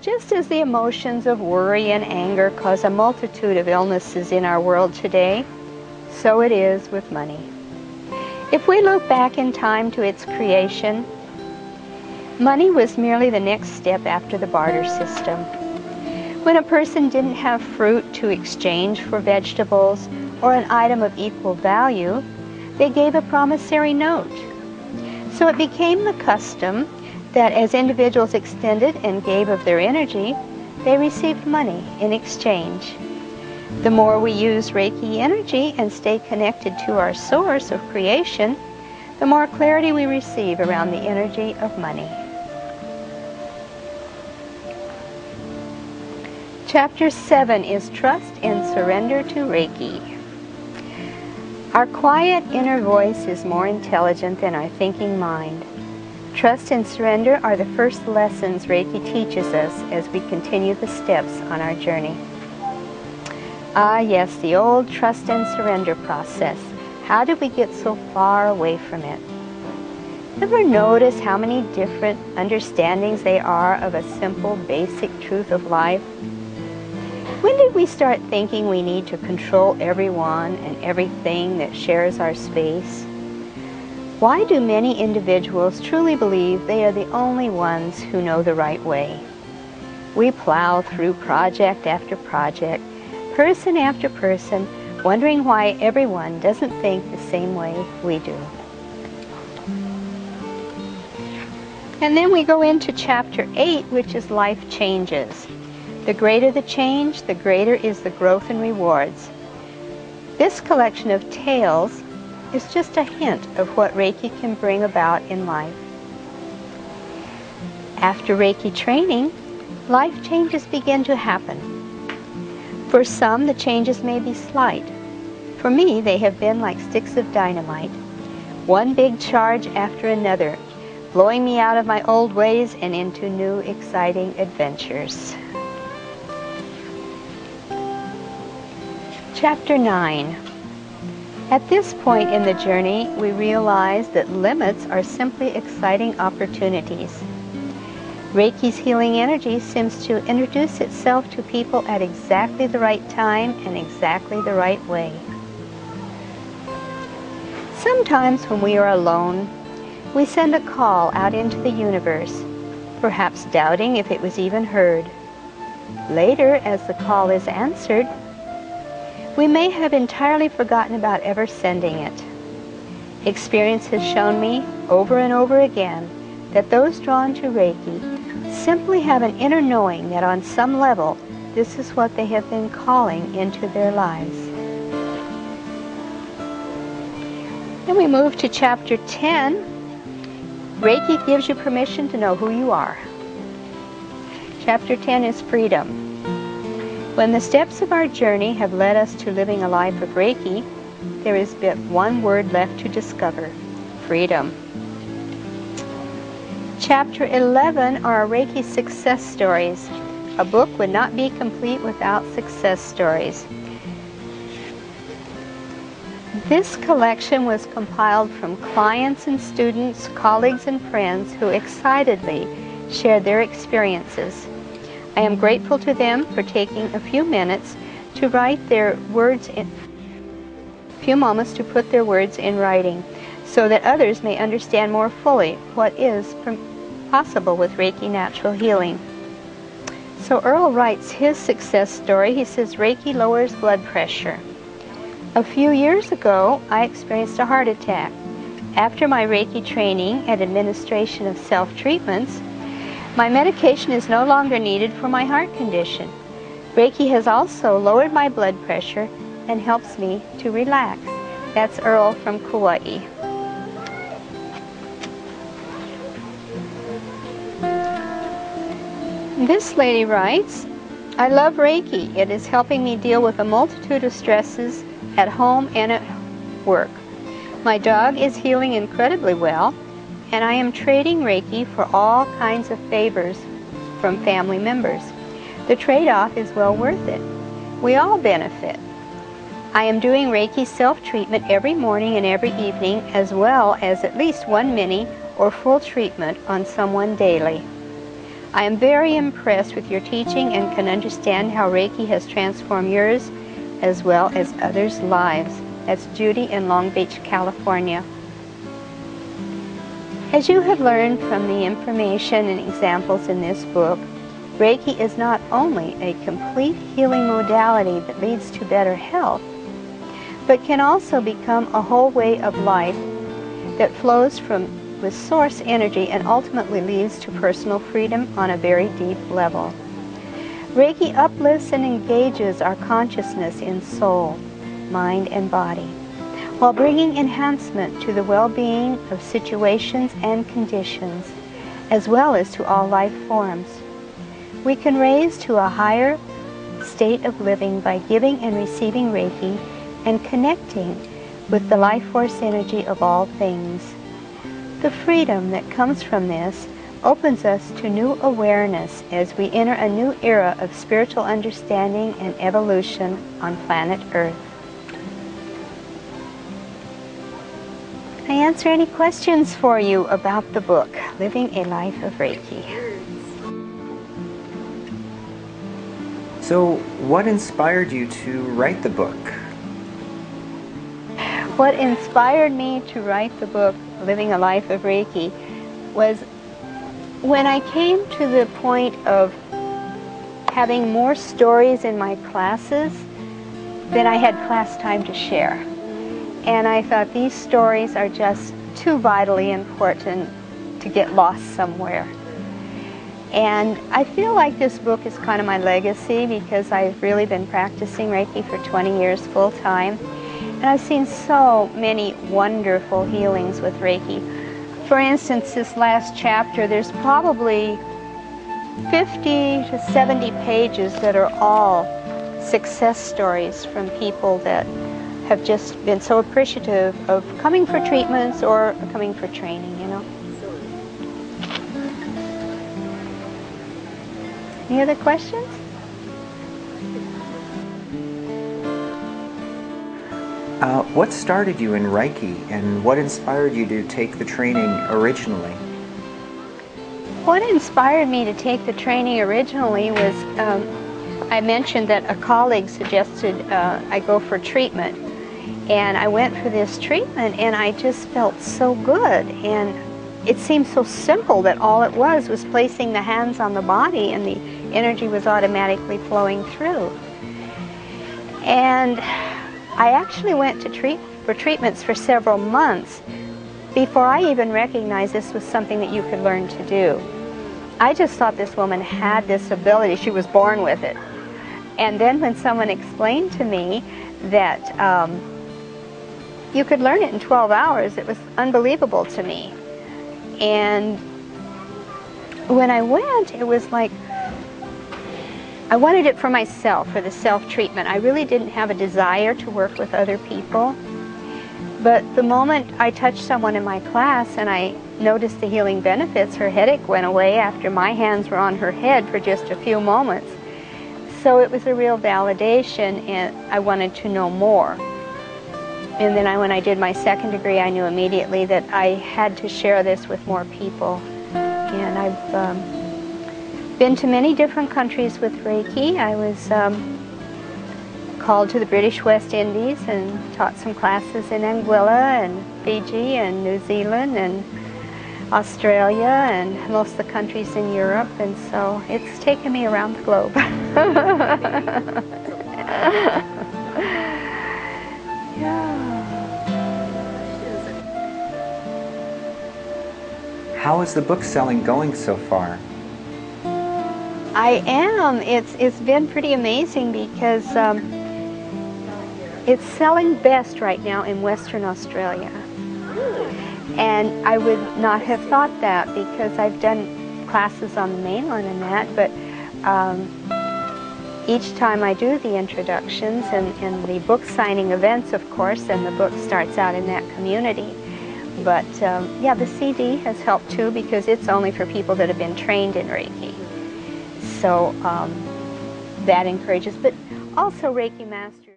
Just as the emotions of worry and anger cause a multitude of illnesses in our world today, so it is with money. If we look back in time to its creation, money was merely the next step after the barter system. When a person didn't have fruit to exchange for vegetables or an item of equal value, they gave a promissory note. So it became the custom that as individuals extended and gave of their energy, they received money in exchange. The more we use Reiki energy and stay connected to our source of creation, the more clarity we receive around the energy of money. Chapter 7 is Trust and Surrender to Reiki. Our quiet inner voice is more intelligent than our thinking mind. Trust and surrender are the first lessons Reiki teaches us as we continue the steps on our journey. Ah yes, the old trust and surrender process. How did we get so far away from it? Ever notice how many different understandings there are of a simple, basic truth of life? When did we start thinking we need to control everyone and everything that shares our space? Why do many individuals truly believe they are the only ones who know the right way? We plow through project after project, person after person, wondering why everyone doesn't think the same way we do. And then we go into Chapter 8, which is Life Changes. The greater the change, the greater is the growth and rewards. This collection of tales is just a hint of what Reiki can bring about in life. After Reiki training, life changes begin to happen. For some, the changes may be slight. For me, they have been like sticks of dynamite, one big charge after another, blowing me out of my old ways and into new, exciting adventures. Chapter 9. At this point in the journey, we realize that limits are simply exciting opportunities. Reiki's healing energy seems to introduce itself to people at exactly the right time and exactly the right way. Sometimes when we are alone, we send a call out into the universe, perhaps doubting if it was even heard. Later, as the call is answered, we may have entirely forgotten about ever sending it. Experience has shown me over and over again that those drawn to Reiki simply have an inner knowing that on some level this is what they have been calling into their lives. Then we move to Chapter 10. Reiki gives you permission to know who you are. Chapter 10 is Freedom. When the steps of our journey have led us to living a life of Reiki, there is but one word left to discover: freedom. Chapter 11 are Reiki success stories. A book would not be complete without success stories. This collection was compiled from clients and students, colleagues and friends who excitedly shared their experiences. I am grateful to them for taking a few minutes to write their words in moments to put their words in writing so that others may understand more fully what is possible with Reiki natural healing. So Earl writes his success story. He says, Reiki lowers blood pressure. A few years ago, I experienced a heart attack. After my Reiki training and administration of self-treatments, my medication is no longer needed for my heart condition. Reiki has also lowered my blood pressure and helps me to relax. That's Earl from Kauai. This lady writes, I love Reiki. It is helping me deal with a multitude of stresses at home and at work. My dog is healing incredibly well, and I am trading Reiki for all kinds of favors from family members. The trade-off is well worth it. We all benefit. I am doing Reiki self-treatment every morning and every evening, as well as at least one mini or full treatment on someone daily. I am very impressed with your teaching and can understand how Reiki has transformed yours as well as others' lives. That's Judy in Long Beach, California. As you have learned from the information and examples in this book, Reiki is not only a complete healing modality that leads to better health, but can also become a whole way of life that flows with source energy and ultimately leads to personal freedom on a very deep level. Reiki uplifts and engages our consciousness in soul, mind, and body, while bringing enhancement to the well-being of situations and conditions, as well as to all life forms. We can raise to a higher state of living by giving and receiving Reiki and connecting with the life force energy of all things. The freedom that comes from this opens us to new awareness as we enter a new era of spiritual understanding and evolution on planet Earth. Can I answer any questions for you about the book, Living a Life of Reiki? So, what inspired you to write the book? What inspired me to write the book, Living a Life of Reiki, was when I came to the point of having more stories in my classes than I had class time to share. And I thought these stories are just too vitally important to get lost somewhere. And I feel like this book is kind of my legacy because I've really been practicing Reiki for 20 years full time. And I've seen so many wonderful healings with Reiki. For instance, this last chapter, there's probably 50 to 70 pages that are all success stories from people that have just been so appreciative of coming for treatments or coming for training, you know. Any other questions? What started you in Reiki, and what inspired you to take the training originally? What inspired me to take the training originally was, I mentioned that a colleague suggested I go for treatment. And I went for this treatment and I just felt so good. And it seemed so simple that all it was placing the hands on the body and the energy was automatically flowing through. And I actually went to for treatments for several months before I even recognized this was something that you could learn to do. I just thought this woman had this ability. She was born with it. And then when someone explained to me that you could learn it in 12 hours, it was unbelievable to me. And when I went, it was like, I wanted it for myself, for the self-treatment. I really didn't have a desire to work with other people. But the moment I touched someone in my class and I noticed the healing benefits, her headache went away after my hands were on her head for just a few moments. So it was a real validation and I wanted to know more. And then when I did my second degree, I knew immediately that I had to share this with more people. And I've been to many different countries with Reiki. I was called to the British West Indies and taught some classes in Anguilla and Fiji and New Zealand and Australia and most of the countries in Europe. And so it's taken me around the globe. How is the book selling going so far? I am. It's been pretty amazing because it's selling best right now in Western Australia. And I would not have thought that because I've done classes on the mainland and that, but each time I do the introductions and the book signing events, of course, and the book starts out in that community. But yeah, the CD has helped too because it's only for people that have been trained in Reiki. So that encourages, but also Reiki Masters.